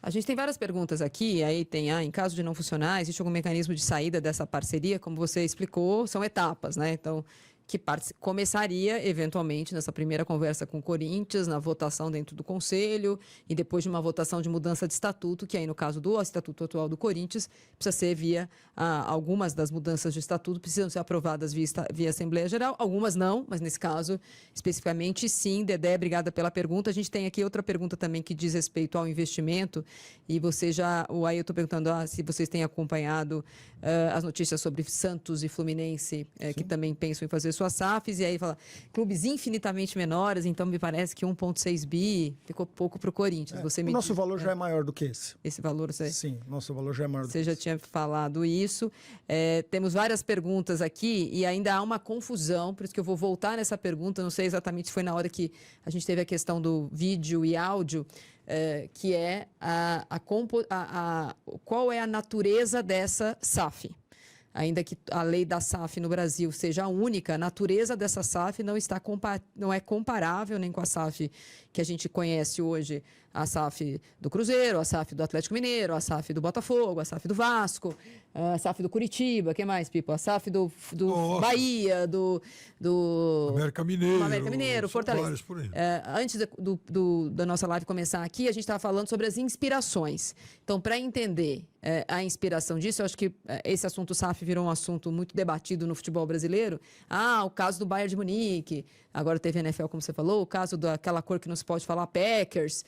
A gente tem várias perguntas aqui, aí tem, em caso de não funcionar, existe algum mecanismo de saída dessa parceria? Como você explicou, são etapas, né? Então, que começaria, eventualmente, nessa primeira conversa com o Corinthians, na votação dentro do Conselho, e depois de uma votação de mudança de estatuto, que aí, no caso do estatuto atual do Corinthians, precisa ser via... algumas das mudanças de estatuto precisam ser aprovadas via Assembleia Geral, algumas não, mas nesse caso, especificamente, sim. Dedé, obrigada pela pergunta. A gente tem aqui outra pergunta também que diz respeito ao investimento, e você já... O Ailton perguntando se vocês têm acompanhado as notícias sobre Santos e Fluminense, que também pensam em fazer suas SAFs, e aí fala, clubes infinitamente menores, então me parece que 1,6 bi ficou pouco para o Corinthians. O nosso valor já é maior do que esse. Esse valor, Sim, nosso valor já é maior do que você já esse. tinha falado isso. Temos várias perguntas aqui e ainda há uma confusão, por isso que eu vou voltar nessa pergunta, não sei exatamente se foi na hora que a gente teve a questão do vídeo e áudio, que é qual é a natureza dessa SAF. Ainda que a lei da SAF no Brasil seja a única, a natureza dessa SAF não é comparável nem com a SAF que a gente conhece hoje, a SAF do Cruzeiro, a SAF do Atlético Mineiro, a SAF do Botafogo, a SAF do Vasco, a SAF do Curitiba, que mais, Pipo? A SAF do Bahia, do América Mineiro, Fortaleza. Por aí. Antes da nossa live começar aqui, a gente estava falando sobre as inspirações. Então, para entender a inspiração disso, eu acho que esse assunto SAF virou um assunto muito debatido no futebol brasileiro. O caso do Bayern de Munique, agora teve NFL, como você falou, o caso daquela cor que não se pode falar, Packers.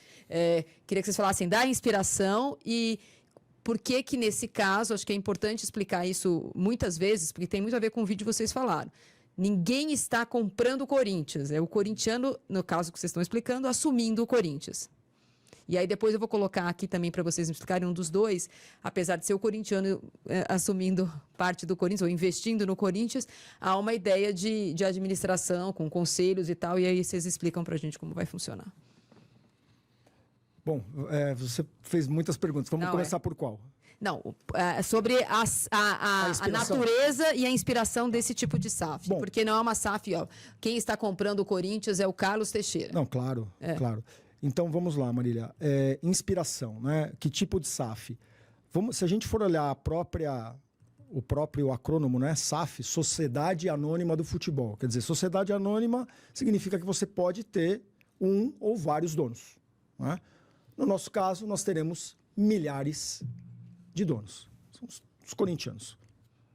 Queria que vocês falassem da inspiração e por que que nesse caso, acho que é importante explicar isso muitas vezes, porque tem muito a ver com o vídeo que vocês falaram. Ninguém está comprando o Corinthians, é o corintiano, no caso que vocês estão explicando, assumindo o Corinthians. E aí depois eu vou colocar aqui também para vocês me explicarem um dos dois, apesar de ser o corintiano assumindo parte do Corinthians, ou investindo no Corinthians, há uma ideia de administração, com conselhos e tal, e aí vocês explicam para a gente como vai funcionar. Bom, você fez muitas perguntas. Vamos começar por qual? Não, sobre a natureza e a inspiração desse tipo de SAF. Bom, porque não é uma SAF, quem está comprando o Corinthians é o Carlos Teixeira. Não, claro, claro. Então, vamos lá, Marília. Inspiração, né? Que tipo de SAF? Se a gente for olhar o próprio acrônimo, né? SAF, Sociedade Anônima do Futebol. Quer dizer, Sociedade Anônima significa que você pode ter um ou vários donos, né? No nosso caso, nós teremos milhares de donos. São os corintianos.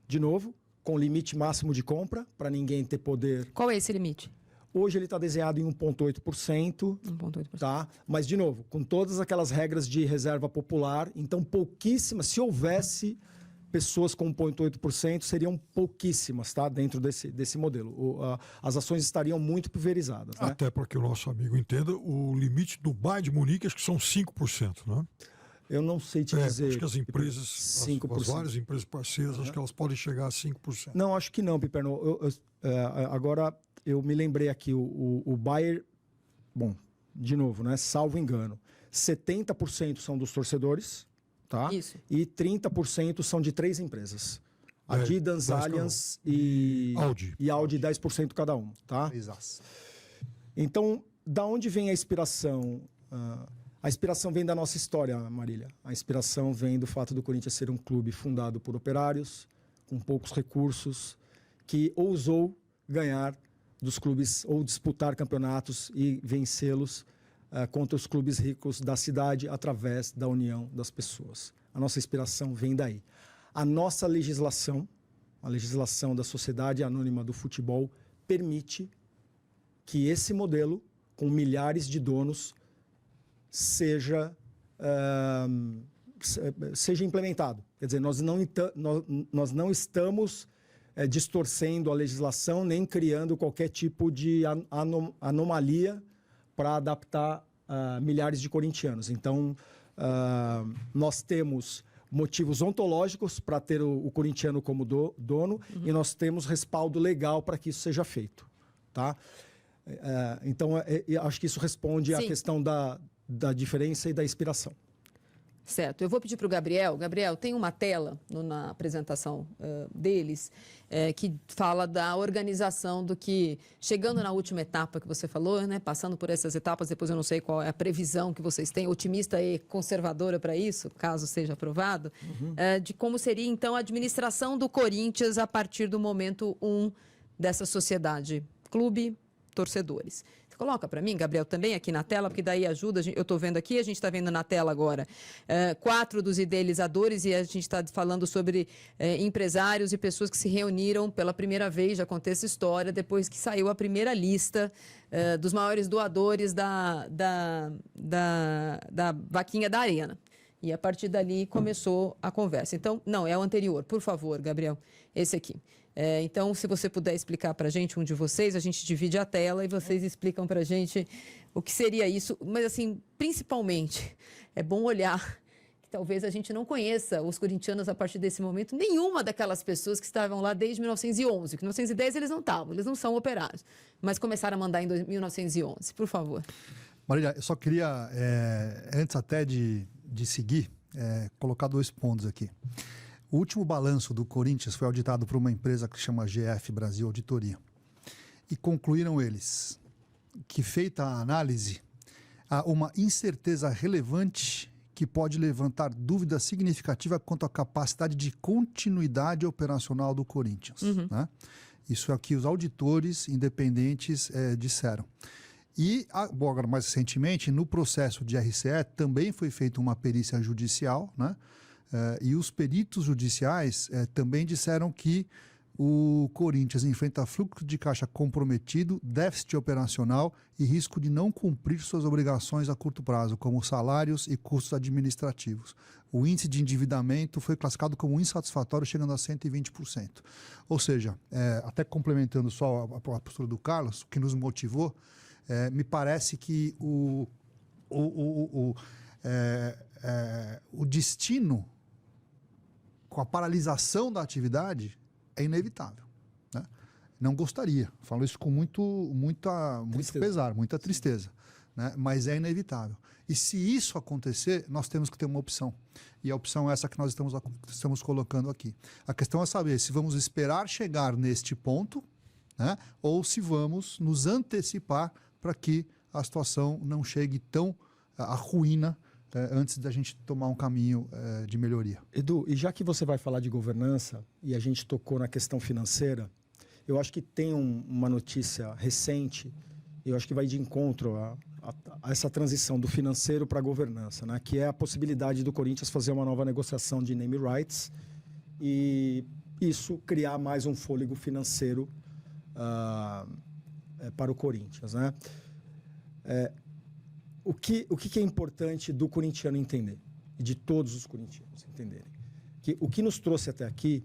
De novo, com limite máximo de compra, para ninguém ter poder... Qual é esse limite? Hoje ele está desenhado em 1,8%. 1,8%. Tá? Mas, de novo, com todas aquelas regras de reserva popular, então pouquíssimas, se houvesse pessoas com 1,8%, seriam pouquíssimas, tá? Dentro desse modelo. As ações estariam muito pulverizadas. Né? Até para que o nosso amigo entenda, o limite do Bayern de Munique acho que são 5%, né? Eu não sei te dizer. Acho que as empresas, as várias empresas parceiras, acho que elas podem chegar a 5%. Não, acho que não, Piperno. Agora, eu me lembrei aqui, o Bayern, bom, de novo, né? Salvo engano, 70% são dos torcedores, tá? Isso. E 30% são de 3 empresas. Adidas, Allianz e Audi, 10% cada um, tá? Exato. Então, da onde vem a inspiração? A inspiração vem da nossa história, Marília. A inspiração vem do fato do Corinthians ser um clube fundado por operários, com poucos recursos, que ousou ganhar dos clubes ou disputar campeonatos e vencê-los contra os clubes ricos da cidade através da união das pessoas. A nossa inspiração vem daí. A nossa legislação, a legislação da Sociedade Anônima do Futebol, permite que esse modelo, com milhares de donos, seja implementado. Quer dizer, nós não estamos distorcendo a legislação nem criando qualquer tipo de anomalia para adaptar milhares de corintianos. Então, nós temos motivos ontológicos para ter o corintiano como dono e nós temos respaldo legal para que isso seja feito. Tá? Então, acho que isso responde à questão da diferença e da inspiração. Certo. Eu vou pedir para o Gabriel. Gabriel, tem uma tela na apresentação deles que fala da organização do que, chegando na última etapa que você falou, né, passando por essas etapas, depois eu não sei qual é a previsão que vocês têm, otimista e conservadora para isso, caso seja aprovado, de como seria, então, a administração do Corinthians a partir do momento 1 dessa sociedade. Clube, torcedores. Coloca para mim, Gabriel, também aqui na tela, porque daí ajuda. Eu estou vendo aqui, a gente está vendo na tela agora 4 dos idealizadores e a gente está falando sobre empresários e pessoas que se reuniram pela primeira vez, já contei essa história, depois que saiu a primeira lista dos maiores doadores da vaquinha da Arena. E a partir dali começou a conversa. Então, não, é o anterior, por favor, Gabriel, esse aqui. Então, se você puder explicar para a gente, um de vocês, a gente divide a tela e vocês explicam para a gente o que seria isso. Mas, assim, principalmente, é bom olhar que talvez a gente não conheça os corintianos a partir desse momento, nenhuma daquelas pessoas que estavam lá desde 1911, que em 1910 eles não estavam, eles não são operários, mas começaram a mandar em 1911. Por favor. Marília, eu só queria, antes até de seguir, colocar 2 pontos aqui. O último balanço do Corinthians foi auditado por uma empresa que se chama GF Brasil Auditoria. E concluíram eles que, feita a análise, há uma incerteza relevante que pode levantar dúvida significativa quanto à capacidade de continuidade operacional do Corinthians. Né? Isso é o que os auditores independentes disseram. E, agora, mais recentemente, no processo de RCE, também foi feita uma perícia judicial, né? E os peritos judiciais também disseram que o Corinthians enfrenta fluxo de caixa comprometido, déficit operacional e risco de não cumprir suas obrigações a curto prazo, como salários e custos administrativos. O índice de endividamento foi classificado como insatisfatório, chegando a 120%. Ou seja, até complementando só a postura do Carlos, o que nos motivou, me parece que o destino com a paralisação da atividade é inevitável. Né? Não gostaria, falo isso com muito pesar, muita tristeza, né? Mas é inevitável. E se isso acontecer, nós temos que ter uma opção. E a opção é essa que nós estamos colocando aqui. A questão é saber se vamos esperar chegar neste ponto, né? Ou se vamos nos antecipar para que a situação não chegue tão à ruína antes da gente tomar um caminho de melhoria. Edu, e já que você vai falar de governança e a gente tocou na questão financeira, eu acho que tem uma notícia recente, eu acho que vai de encontro a essa transição do financeiro para a governança, né? Que é a possibilidade do Corinthians fazer uma nova negociação de name rights e isso criar mais um fôlego financeiro para o Corinthians, né? O que é importante do corintiano entender, e de todos os corintianos entenderem, que o que nos trouxe até aqui,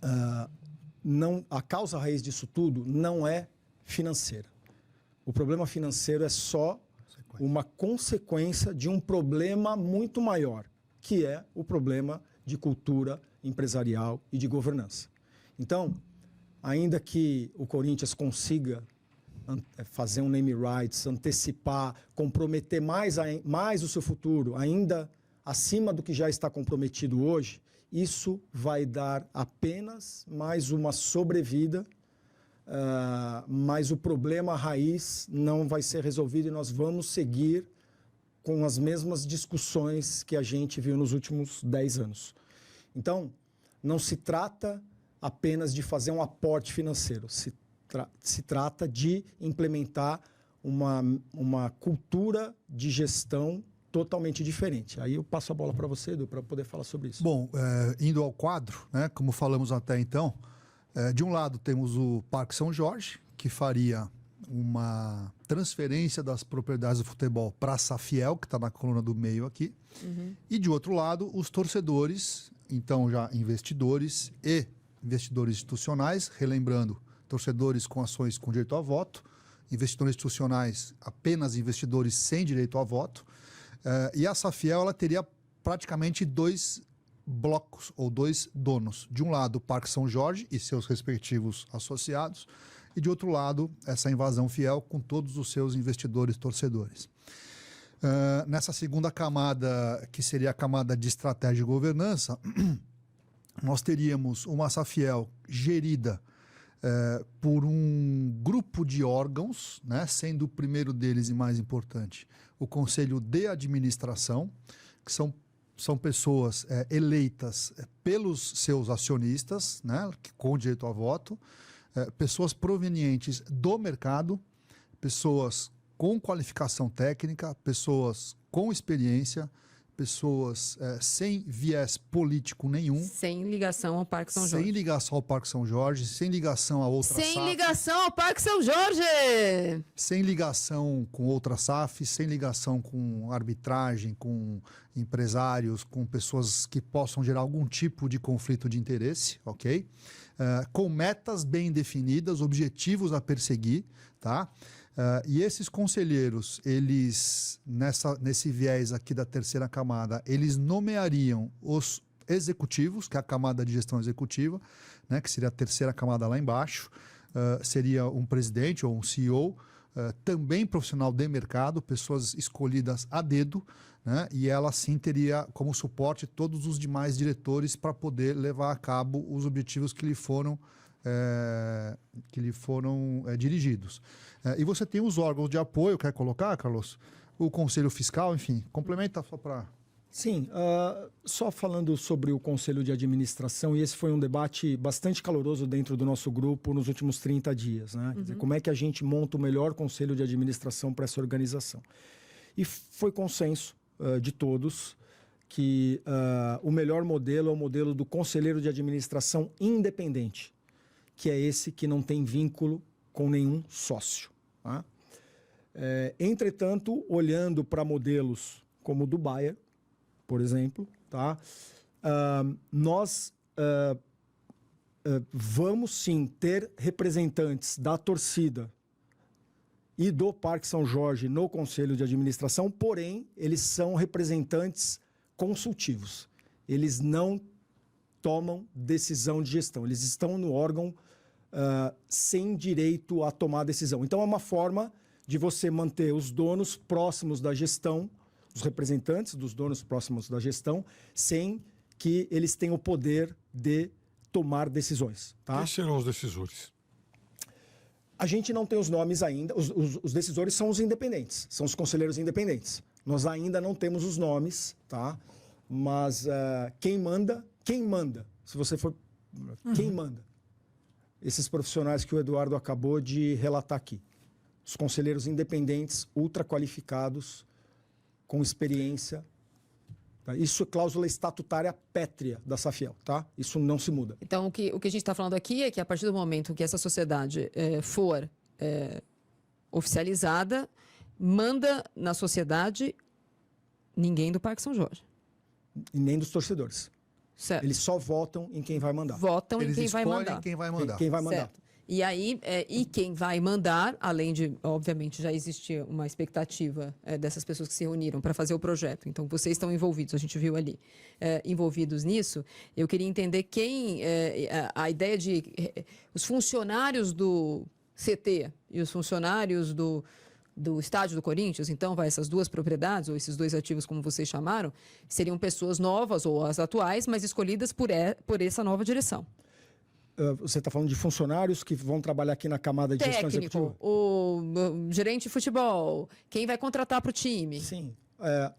a causa raiz disso tudo não é financeira. O problema financeiro é só uma consequência de um problema muito maior, que é o problema de cultura empresarial e de governança. Então, ainda que o Corinthians consiga fazer um name rights, antecipar, comprometer mais o seu futuro, ainda acima do que já está comprometido hoje, isso vai dar apenas mais uma sobrevida, mas o problema raiz não vai ser resolvido e nós vamos seguir com as mesmas discussões que a gente viu nos últimos 10 anos. Então, não se trata apenas de fazer um aporte financeiro, se trata de implementar uma cultura de gestão totalmente diferente. Aí eu passo a bola para você, Edu, para poder falar sobre isso. Bom, indo ao quadro, né, como falamos até então, de um lado temos o Parque São Jorge, que faria uma transferência das propriedades do futebol para a Safiel, que está na coluna do meio aqui. E de outro lado, os torcedores, então já investidores e investidores institucionais, relembrando, torcedores com ações com direito a voto, investidores institucionais apenas investidores sem direito a voto, e a Safiel ela teria praticamente 2 blocos ou 2 donos. De um lado, o Parque São Jorge e seus respectivos associados, e de outro lado, essa invasão fiel com todos os seus investidores torcedores. Nessa segunda camada, que seria a camada de estratégia e governança, nós teríamos uma Safiel gerida por um grupo de órgãos, né, sendo o primeiro deles e mais importante o Conselho de Administração, que são pessoas eleitas pelos seus acionistas, né, com direito a voto, pessoas provenientes do mercado, pessoas com qualificação técnica, pessoas com experiência, pessoas sem viés político nenhum. Sem ligação ao Parque São Jorge. Sem ligação ao Parque São Jorge, sem ligação a outra SAF. Sem ligação ao Parque São Jorge! Sem ligação com outra SAF, sem ligação com arbitragem, com empresários, com pessoas que possam gerar algum tipo de conflito de interesse, ok? Com metas bem definidas, objetivos a perseguir, tá? E esses conselheiros, eles, nesse viés aqui da terceira camada, eles nomeariam os executivos, que é a camada de gestão executiva, né, que seria a terceira camada lá embaixo, seria um presidente ou um CEO, também profissional de mercado, pessoas escolhidas a dedo, né, e ela sim teria como suporte todos os demais diretores para poder levar a cabo os objetivos que lhe foram dirigidos. E você tem os órgãos de apoio, quer colocar, Carlos? O Conselho Fiscal, enfim, complementa só para... Sim, só falando sobre o Conselho de Administração, e esse foi um debate bastante caloroso dentro do nosso grupo nos últimos 30 dias, né? Quer dizer, como é que a gente monta o melhor Conselho de Administração para essa organização? E foi consenso de todos que o melhor modelo é o modelo do Conselheiro de Administração independente, que é esse que não tem vínculo com nenhum sócio. Tá? Entretanto, olhando para modelos como o do Bayer, por exemplo, tá? Nós vamos sim ter representantes da torcida e do Parque São Jorge no Conselho de Administração, porém, eles são representantes consultivos. Eles não tomam decisão de gestão, eles estão no órgão sem direito a tomar decisão. Então, é uma forma de você manter os donos próximos da gestão, os representantes dos donos próximos da gestão, sem que eles tenham o poder de tomar decisões. Tá? Quem serão os decisores? A gente não tem os nomes ainda. Os decisores são os independentes, são os conselheiros independentes. Nós ainda não temos os nomes, tá? Mas quem manda, se você for... Quem manda? Esses profissionais que o Eduardo acabou de relatar aqui. Os conselheiros independentes, ultra qualificados, com experiência. Tá? Isso é cláusula estatutária pétrea da Safiel, tá? Isso não se muda. Então, o que a gente está falando aqui é que a partir do momento que essa sociedade for oficializada, manda na sociedade ninguém do Parque São Jorge. E nem dos torcedores. Certo. Eles só votam em quem vai mandar. Votam Eles em quem vai escolhem mandar. quem vai mandar. Quem vai mandar. Certo. E aí, quem vai mandar, além de, obviamente, já existia uma expectativa dessas pessoas que se reuniram para fazer o projeto. Então, vocês estão envolvidos, a gente viu ali, envolvidos nisso. Eu queria entender a ideia de os funcionários do CT e os funcionários do estádio do Corinthians, então, essas duas propriedades, ou esses dois ativos, como vocês chamaram, seriam pessoas novas ou as atuais, mas escolhidas por essa nova direção. Você está falando de funcionários que vão trabalhar aqui na camada de gestão executiva? Técnico, o gerente de futebol, quem vai contratar para o time? Sim.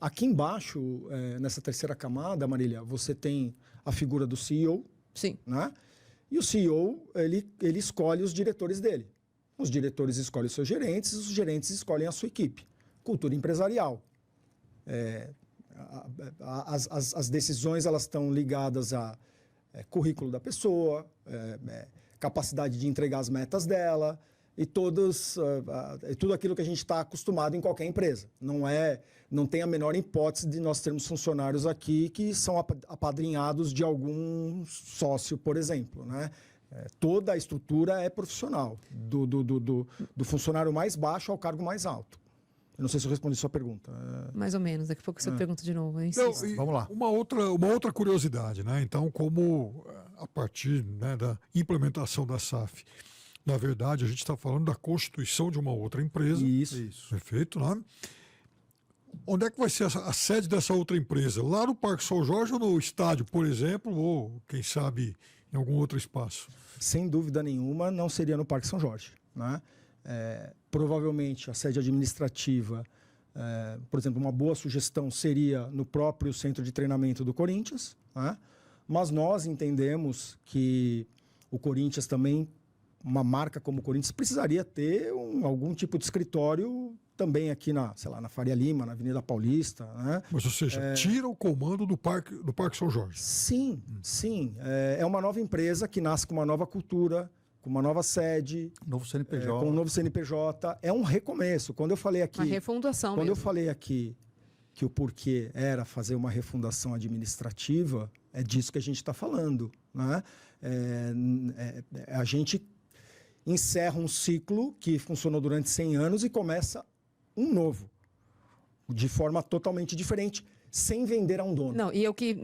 Aqui embaixo, nessa terceira camada, Marília, você tem a figura do CEO. Sim. Né? E o CEO, ele escolhe os diretores dele. Os diretores escolhem os seus gerentes, os gerentes escolhem a sua equipe. Cultura empresarial. As decisões elas estão ligadas a currículo da pessoa, capacidade de entregar as metas dela e tudo aquilo que a gente está acostumado em qualquer empresa. Não tem a menor hipótese de nós termos funcionários aqui que são apadrinhados de algum sócio, por exemplo, né? Toda a estrutura é profissional, do funcionário mais baixo ao cargo mais alto. Eu não sei se eu respondi a sua pergunta. Mais ou menos, daqui a pouco você pergunta de novo. Vamos lá. Uma outra curiosidade, né? Então, como a partir, né, da implementação da SAF, na verdade, a gente está falando da constituição de uma outra empresa. Isso. Perfeito, né? Onde é que vai ser a sede dessa outra empresa? Lá no Parque São Jorge ou no estádio, por exemplo, ou quem sabe em algum outro espaço? Sem dúvida nenhuma, não seria no Parque São Jorge, né? Provavelmente a sede administrativa, por exemplo, uma boa sugestão seria no próprio centro de treinamento do Corinthians, né? Mas nós entendemos que o Corinthians também, uma marca como o Corinthians, precisaria ter algum tipo de escritório também aqui na Faria Lima, na Avenida Paulista, né? Mas, ou seja, tira o comando do Parque São Jorge. Sim, sim. É uma nova empresa que nasce com uma nova cultura, com uma nova sede, Novo CNPJ. com um novo CNPJ. É um recomeço. Quando eu falei aqui, Uma refundação quando mesmo. eu falei aqui que o porquê era fazer uma refundação administrativa, é disso que a gente está falando, né? A gente encerra um ciclo que funcionou durante 100 anos e começa um novo, de forma totalmente diferente, sem vender a um dono. Não, e eu que,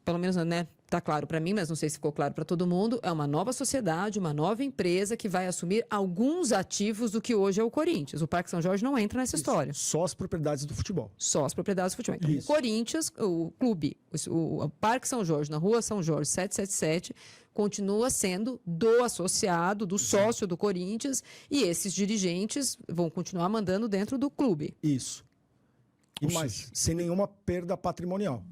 pelo menos, né, tá claro para mim, mas não sei se ficou claro para todo mundo, é uma nova sociedade, uma nova empresa que vai assumir alguns ativos do que hoje é o Corinthians. O Parque São Jorge não entra nessa história. Só as propriedades do futebol. Só as propriedades do futebol. Então, Isso. o Corinthians, o clube, o Parque São Jorge, na Rua São Jorge 777, continua sendo do associado, do sócio do Corinthians, e esses dirigentes vão continuar mandando dentro do clube. Isso. E Ou mais, seja, sem nenhuma perda patrimonial.